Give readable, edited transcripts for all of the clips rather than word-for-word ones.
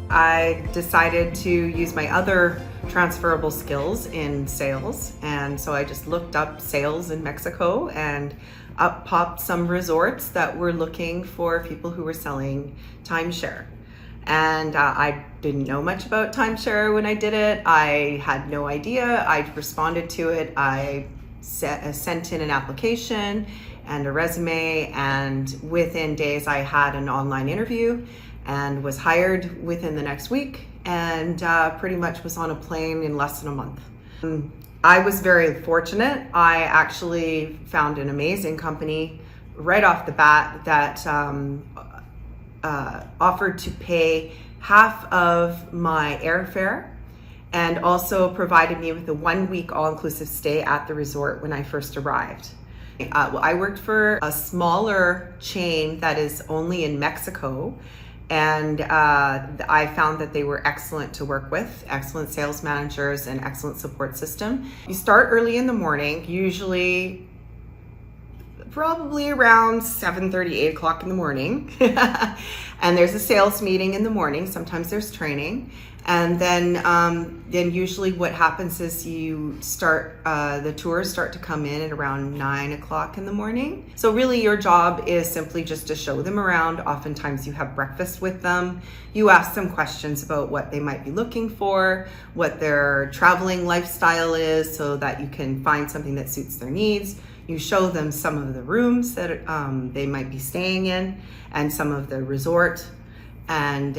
I decided to use my other transferable skills in sales, and so I just looked up sales in Mexico, and up popped some resorts that were looking for people who were selling timeshare. And I didn't know much about timeshare when I did it. I had no idea. I responded to it. I sent in an application and a resume, and within days I had an online interview and was hired within the next week, and pretty much was on a plane in less than a month. I was very fortunate. I actually found an amazing company right off the bat that offered to pay half of my airfare and also provided me with a 1 week all-inclusive stay at the resort when I first arrived. I worked for a smaller chain that is only in Mexico, and I found that they were excellent to work with, excellent sales managers and excellent support system. You start early in the morning, usually probably around 7:30, 8 o'clock in the morning. And there's a sales meeting in the morning. Sometimes there's training. And then usually what happens is you start, the tours start to come in at around 9 o'clock in the morning. So really your job is simply just to show them around. Oftentimes you have breakfast with them. You ask them questions about what they might be looking for, what their traveling lifestyle is, so that you can find something that suits their needs. You show them some of the rooms that they might be staying in and some of the resort. And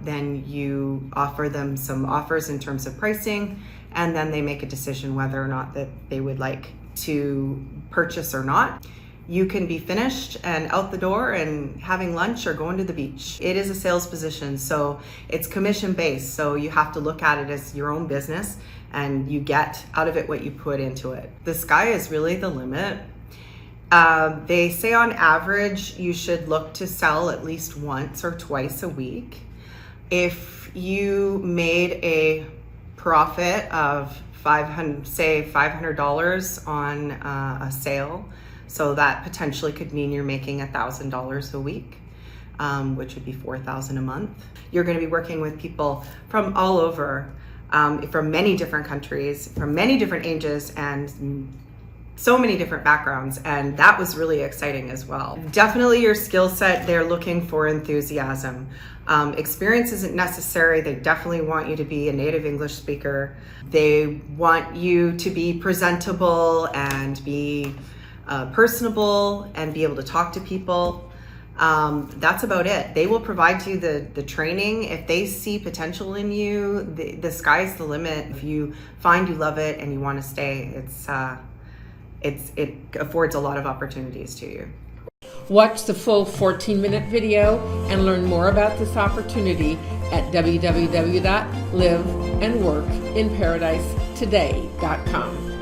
then you offer them some offers in terms of pricing, and then they make a decision whether or not that they would like to purchase or not. You can be finished and out the door and having lunch or going to the beach. It is a sales position, so it's commission based, so you have to look at it as your own business, and you get out of it what you put into it. The sky is really the limit. They say on average you should look to sell at least once or twice a week. If you made a profit of $500 on a sale, so that potentially could mean you're making $1,000 a week, which would be $4,000 a month. You're going to be working with people from all over, from many different countries, from many different ages, and so many different backgrounds, and that was really exciting as well. Definitely your skill set, they're looking for enthusiasm. Experience isn't necessary. They definitely want you to be a native English speaker. They want you to be presentable and be personable and be able to talk to people. That's about it. They will provide you the training. If they see potential in you, the sky's the limit. If you find you love it and you want to stay, it affords a lot of opportunities to you. Watch the full 14-minute video and learn more about this opportunity at www.liveandworkinparadisetoday.com.